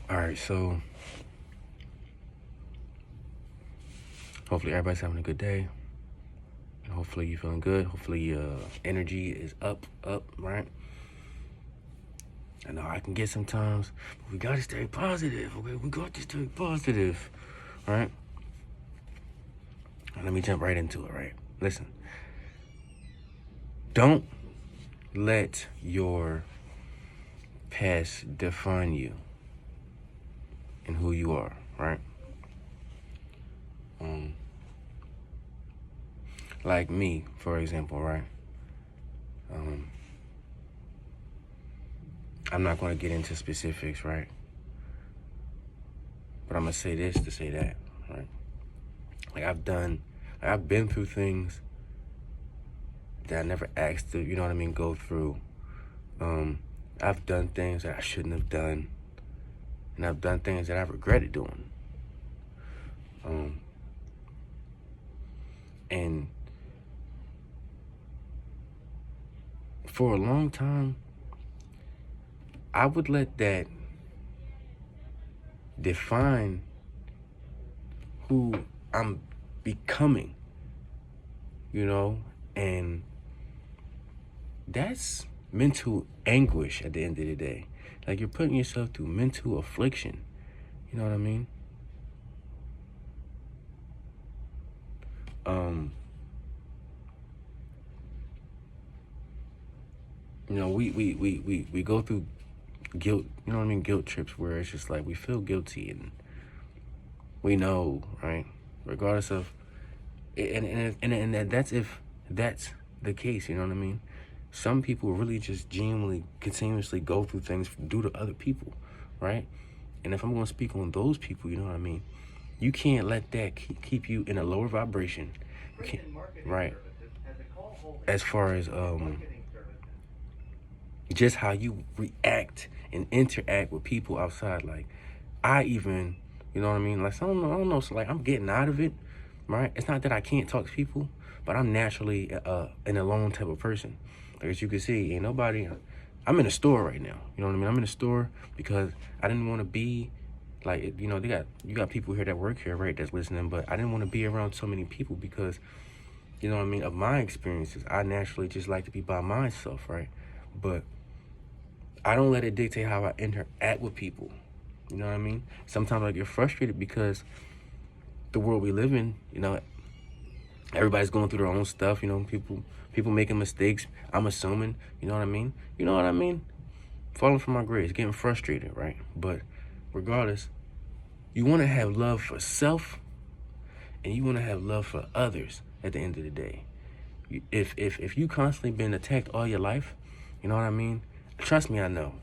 All right, so hopefully everybody's having a good day. And hopefully you're feeling good. Hopefully your energy is up, right? I know I can get sometimes, but we gotta stay positive, okay? We got to stay positive, right? Let me jump right into it, right? Listen, don't let your past define you and who you are, right? Like me, for example, right? Um, I'm not going to get into specifics, right? But I'm going to say this to say that, right? Like I've been through things that I never asked to, you know what I mean, go through. I've done things that I shouldn't have done, and I've done things that I regretted doing. And for a long time, I would let that define who I'm becoming, you know, and that's mental anguish at the end of the day. Like you're putting yourself through mental affliction. You know what I mean? You know, we go through guilt, you know what I mean, guilt trips where it's just like we feel guilty and we know, right? Regardless of and that's if that's the case, you know what I mean? Some people really just genuinely continuously go through things due to other people, right? And if I'm going to speak on those people, you know what I mean? You can't let that keep you in a lower vibration. You can't, right? As far as just how you react and interact with people outside. Like, I even, you know what I mean? Like, I don't know. So, like, I'm getting out of it, right? It's not that I can't talk to people, but I'm naturally an alone type of person. Like, as you can see, ain't nobody. I'm in a store right now. You know what I mean? I'm in a store because I didn't want to be like, you know, you got people here that work here, right? That's listening, but I didn't want to be around so many people because, you know what I mean? Of my experiences, I naturally just like to be by myself, right? But I don't let it dictate how I interact with people. You know what I mean? Sometimes I get frustrated because the world we live in, you know, everybody's going through their own stuff. You know, people making mistakes. I'm assuming. You know what I mean? You know what I mean? Falling from my grades, getting frustrated, right? But regardless, you want to have love for self, and you want to have love for others. At the end of the day, if you constantly been attacked all your life, you know what I mean? Trust me, I know,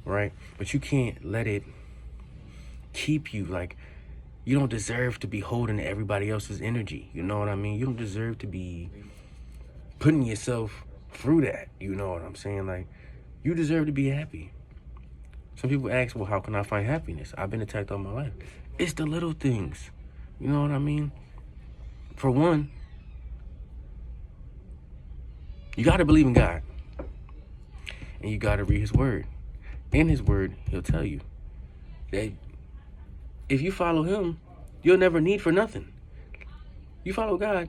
right? But you can't let it keep you like you don't deserve to be holding everybody else's energy. You know what I mean? You don't deserve to be putting yourself through that. You know what I'm saying? Like, you deserve to be happy. Some people ask, well, how can I find happiness? I've been attacked all my life. It's the little things. You know what I mean? For one, you got to believe in God. And you got to read his word. In his word, he'll tell you that if you follow him, you'll never need for nothing. You follow God,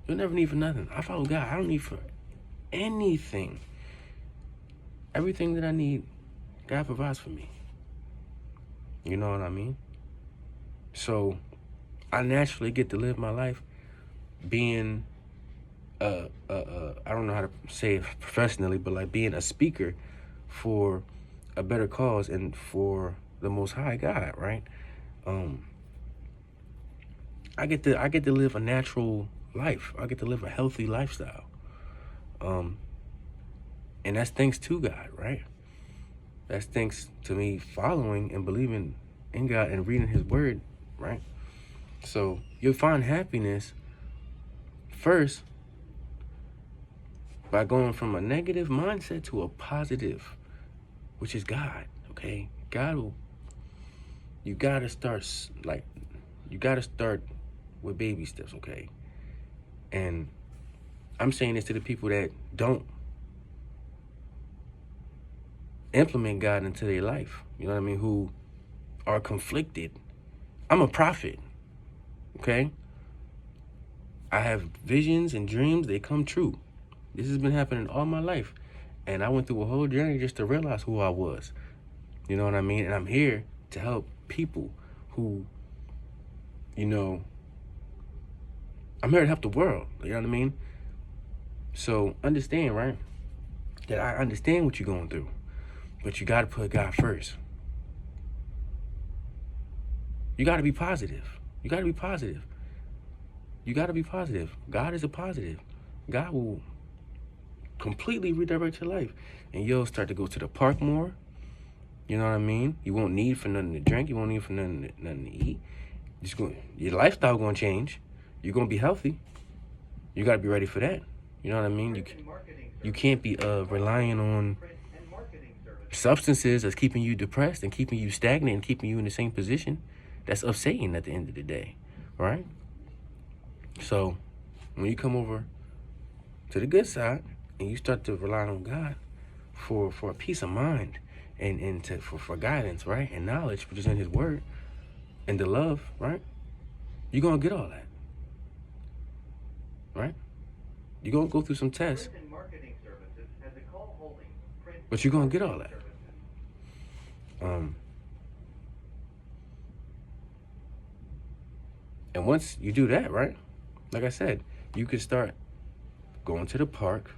you'll never need for nothing. I follow God. I don't need for anything. Everything that I need, God provides for me. You know what I mean? So I naturally get to live my life being I don't know how to say it professionally, but like being a speaker for a better cause and for the Most High God, right? I get to live a natural life. I get to live a healthy lifestyle. And that's thanks to God, right? That's thanks to me following and believing in God and reading his word, right? So you'll find happiness first by going from a negative mindset to a positive, which is God, okay? God will, you gotta start, like, you gotta start with baby steps, okay? And I'm saying this to the people that don't implement God into their life, you know what I mean? Who are conflicted. I'm a prophet, okay? I have visions and dreams, they come true. This has been happening all my life. And I went through a whole journey just to realize who I was. You know what I mean? And I'm here to help people who, I'm here to help the world. You know what I mean? So understand, right? That I understand what you're going through. But you got to put God first. You got to be positive. You got to be positive. You got to be positive. God is a positive. God will completely redirect your life. And you'll start to go to the park more. You know what I mean? You won't need for nothing to drink. You won't need for nothing to eat. Your lifestyle going to change. You're going to be healthy. You got to be ready for that. You know what I mean? You can't be relying on substances that's keeping you depressed and keeping you stagnant and keeping you in the same position. That's of Satan at the end of the day, right? So when you come over to the good side and you start to rely on God for a peace of mind and for guidance, right? And knowledge, which is in his word, and the love, right? You're going to get all that, right? You're going to go through some tests, but you're going to get all that. And once you do that, right? Like I said, you can start going to the park.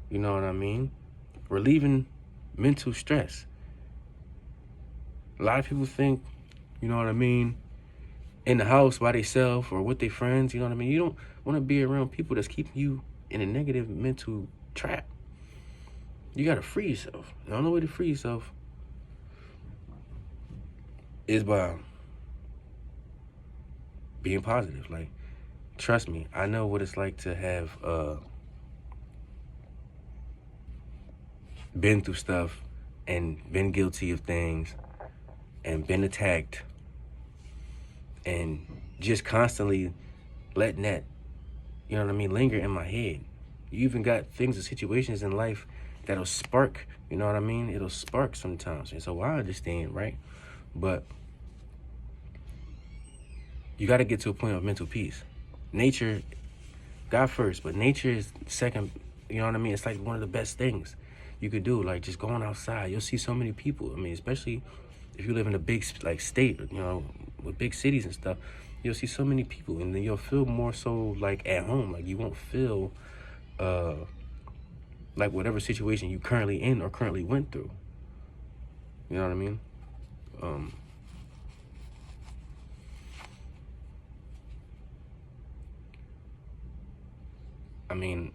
You know what I mean? Relieving mental stress. A lot of people think, you know what I mean, in the house by themselves or with their friends, you know what I mean? You don't want to be around people that's keeping you in a negative mental trap. You got to free yourself. The only way to free yourself is by being positive. Like, trust me, I know what it's like to have been through stuff and been guilty of things and been attacked and just constantly letting that, you know what I mean, linger in my head. You even got things and situations in life that'll spark, you know what I mean? It'll spark sometimes. And so I understand, right? But you got to get to a point of mental peace. Nature, God first, but nature is second, you know what I mean? It's like one of the best things you could do, like just going outside. You'll see so many people. I mean, especially if you live in a big like state, you know, with big cities and stuff, you'll see so many people, and then you'll feel more so like at home. Like you won't feel like whatever situation you currently in or currently went through. You know what I mean? I mean,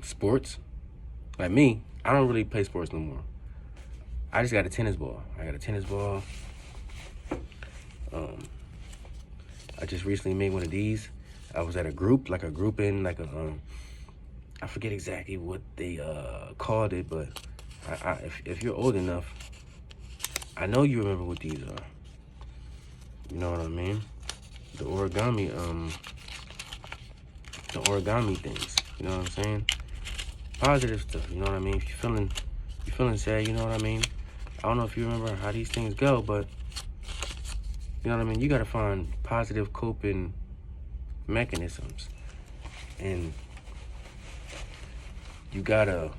sports, like me, I don't really play sports no more. I just got a tennis ball. I got a tennis ball. I just recently made one of these. I was at a group, like a grouping, like a, I forget exactly what they called it, but if you're old enough, I know you remember what these are. You know what I mean? The origami things. You know what I'm saying? Positive stuff. You know what I mean? If you're feeling sad. You know what I mean? I don't know if you remember how these things go, but you know what I mean? You got to find positive coping mechanisms, and you got to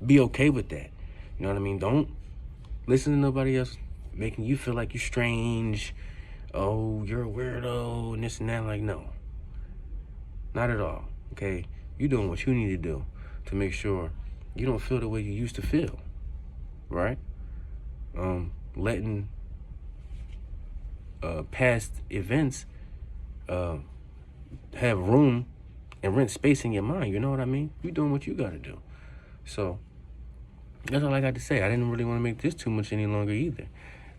be okay with that. You know what I mean? Don't listen to nobody else making you feel like you're strange. Oh, you're a weirdo and this and that. Like, no, not at all. Okay, you're doing what you need to do to make sure you don't feel the way you used to feel, right? Letting past events have room and rent space in your mind. You know what I mean? You're doing what you got to do. So that's all I got to say. I didn't really want to make this too much any longer either.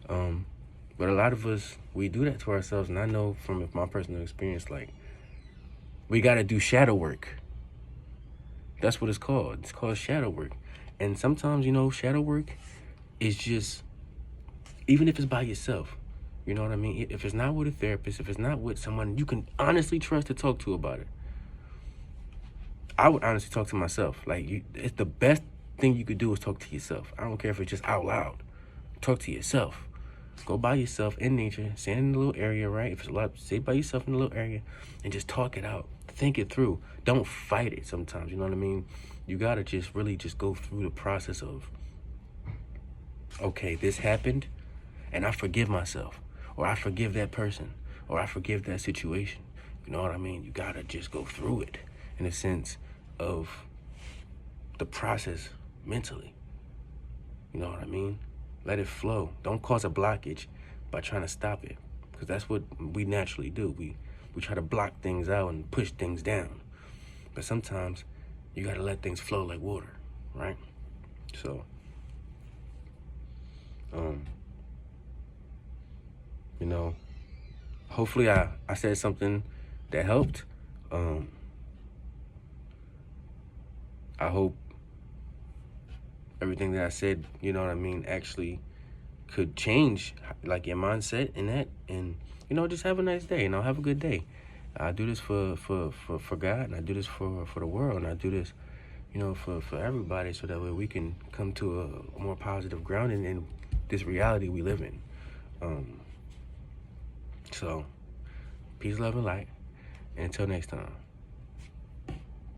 But a lot of us, we do that to ourselves. And I know from my personal experience, like, we got to do shadow work. That's what it's called. It's called shadow work. And sometimes, you know, shadow work is just, even if it's by yourself, you know what I mean? If it's not with a therapist, if it's not with someone you can honestly trust to talk to about it, I would honestly talk to myself. Like, it's the best thing you could do is talk to yourself. I don't care if it's just out loud. Talk to yourself. Go by yourself in nature, stand in a little area, right? If it's a lot, stay by yourself in a little area and just talk it out. Think it through. Don't fight it sometimes, you know what I mean? You gotta just really just go through the process of, okay, this happened and I forgive myself, or I forgive that person, or I forgive that situation. You know what I mean? You gotta just go through it in a sense of the process mentally. You know what I mean? Let it flow. Don't cause a blockage by trying to stop it, because that's what we naturally do. We try to block things out and push things down. But sometimes you gotta let things flow like water, right? So, you know, hopefully I said something that helped. I hope everything that I said, you know what I mean, actually could change like your mindset in that, and just have a nice day, have a good day. I do this for God, and I do this for the world, and I do this, for everybody, so that way we can come to a more positive grounding in this reality we live in. So peace, love, and light, and until next time.